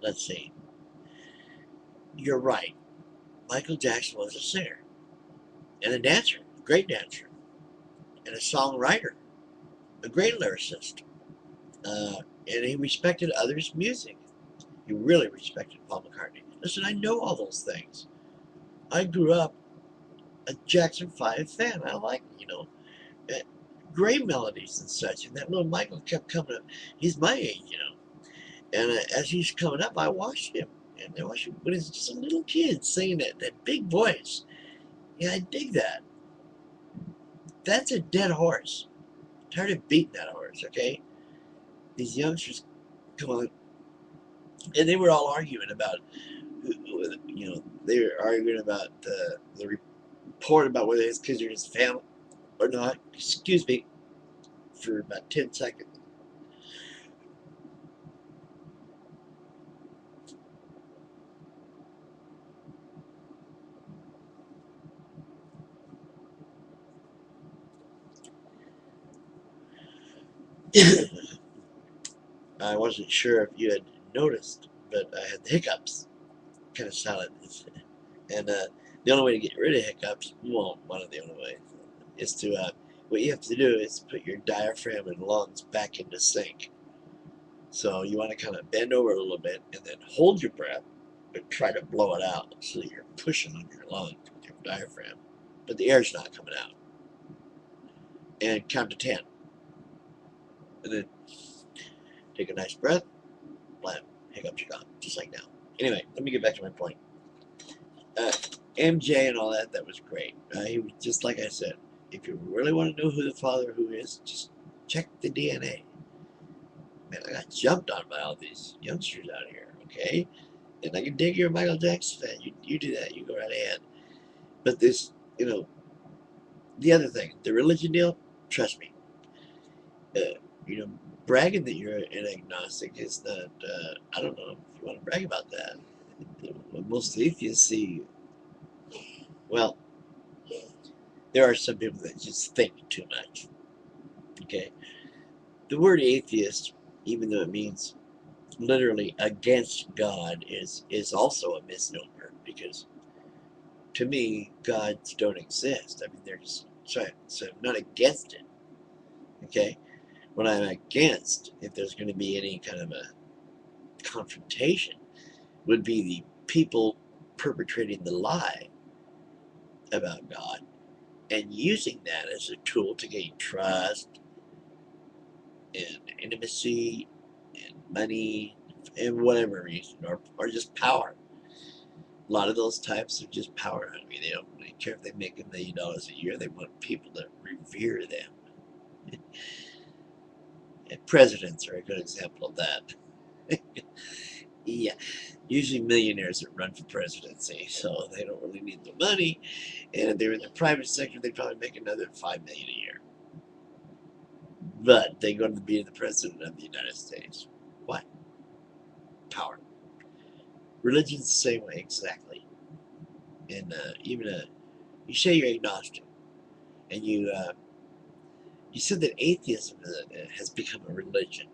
let's see. You're right. Michael Jackson was a singer and a dancer, a great dancer, and a songwriter, a great lyricist. And he respected others' music. He really respected Paul McCartney. Listen, I know all those things. I grew up a Jackson 5 fan. I like, uh, great melodies and such. And that little Michael kept coming up. He's my age. And as he's coming up, I watched him. And I watched him when he's just a little kid singing that big voice. Yeah, I dig that. That's a dead horse. I'm tired of beating that horse, okay? These youngsters come on. And they were all arguing about, they were arguing about the report about whether his kids are his family or not. Excuse me, for about 10 seconds. I wasn't sure if you had noticed, but I had the hiccups. Kind of silent. And the only way to get rid of hiccups, well, one of the only ways, is to, what you have to do is put your diaphragm and lungs back into sync. So you want to kind of bend over a little bit and then hold your breath, but try to blow it out so you're pushing on your lungs with your diaphragm, but the air's not coming out. And count to 10. And then take a nice breath, blam, hiccups are gone, just like now. Anyway, let me get back to my point. Uh, MJ and all that, that was great. He was just like I said. If you really want to know who the father who is, just check the DNA. Man, I got jumped on by all these youngsters out here, okay? And I can dig you're a Michael Jackson fan. You do that. You go right ahead. But this, the other thing, the religion deal, trust me, uh, you know, bragging that you're an agnostic is not, I don't know if you want to brag about that. Most atheists see, well, there are some people that just think too much, okay? The word atheist, even though it means literally against God, is also a misnomer because to me, gods don't exist. I mean, they're just, so I'm not against it, okay? What I'm against, if there's going to be any kind of a confrontation, would be the people perpetrating the lie about God and using that as a tool to gain trust and intimacy and money and whatever reason, or just power. A lot of those types are just power hungry. They don't really care if they make $1 million a year. They want people to revere them. And presidents are a good example of that. Yeah, usually millionaires that run for presidency, so they don't really need the money. And if they're in the private sector, they probably make another $5 million a year. But they go to be the president of the United States. What? Power. Religion's the same way, exactly. And even you say you're agnostic, and you said that atheism has become a religion,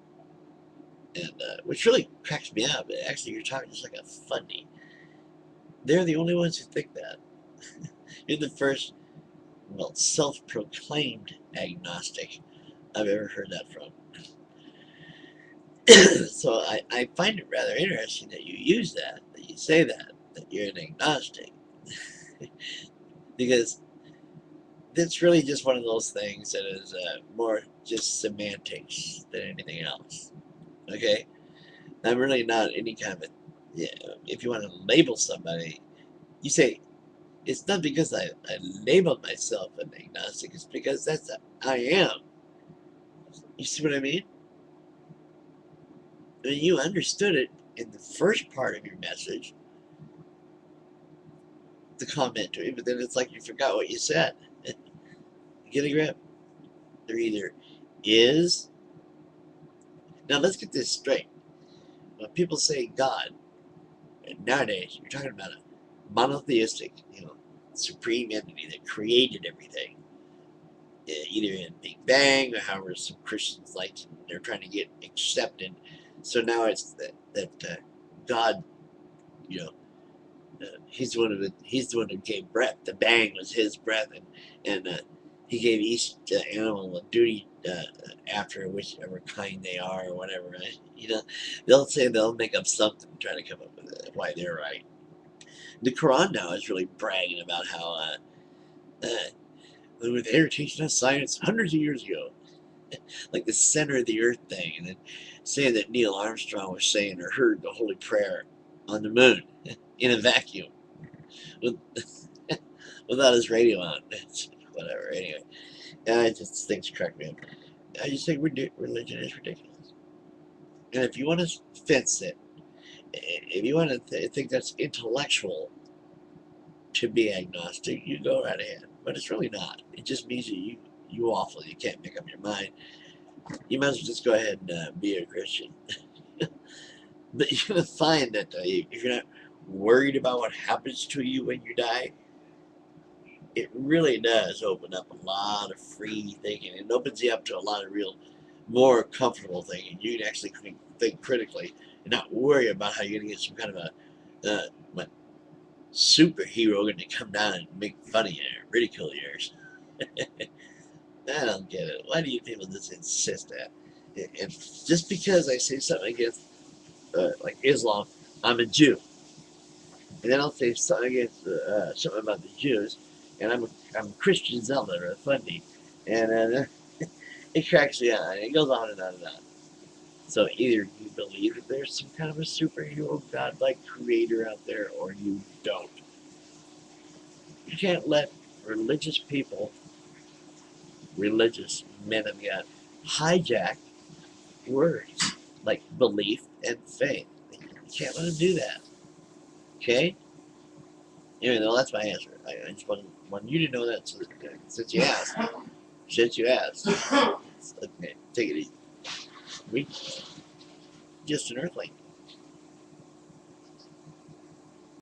and which really cracks me up. Actually, you're talking just like a funny. They're the only ones who think that. You're the first, well, self-proclaimed agnostic I've ever heard that from. So I find it rather interesting that you use that you say that you're an agnostic, because it's really just one of those things that is more just semantics than anything else. Okay, I'm really not any kind of a, yeah. If you want to label somebody, you say it's not because I labeled myself an agnostic. It's because that's I am. You see what I mean? I mean, you understood it in the first part of your message, the comment to it, but then it's like you forgot what you said. Get a grip. There either is. Now let's get this straight. When people say God, and nowadays you're talking about a monotheistic, supreme entity that created everything, either in Big Bang or however some Christians like they're trying to get accepted. So now it's that God, you know, he's the one who gave breath. The bang was his breath, and he gave each animal a duty after whichever kind they are or whatever. Right? You know, they'll make up something to try to come up with why they're right. The Quran now is really bragging about how they were teaching us science hundreds of years ago, like the center of the earth thing, and then saying that Neil Armstrong was saying or heard the holy prayer on the moon in a vacuum with, without his radio on. Whatever. Anyway, I just things crack me up. I just think religion is ridiculous. And if you want to fence it, if you want to think that's intellectual to be agnostic, you go right ahead. But it's really not. It just means that you awful. You can't make up your mind. You might as well just go ahead and be a Christian. But you're going to find that if you're not worried about what happens to you when you die, it really does open up a lot of free thinking. It opens you up to a lot of real, more comfortable thinking. You can actually think critically and not worry about how you're going to get some kind of a superhero going to come down and make fun of you or ridicule yours. I don't get it. Why do you people just insist that? And just because I say something against like Islam, I'm a Jew, and then I'll say something against something about the Jews, and I'm a Christian zealot or a fundy, and it cracks me up. It goes on and on and on. So either you believe that there's some kind of a superhero, godlike creator out there, or you don't. You can't let religious people, religious men of God, hijack words like belief and faith. You can't let them do that. Okay? Anyway, though, that's my answer. I just want you to know that since you asked. Since you asked. Okay, take it easy. We just an earthling.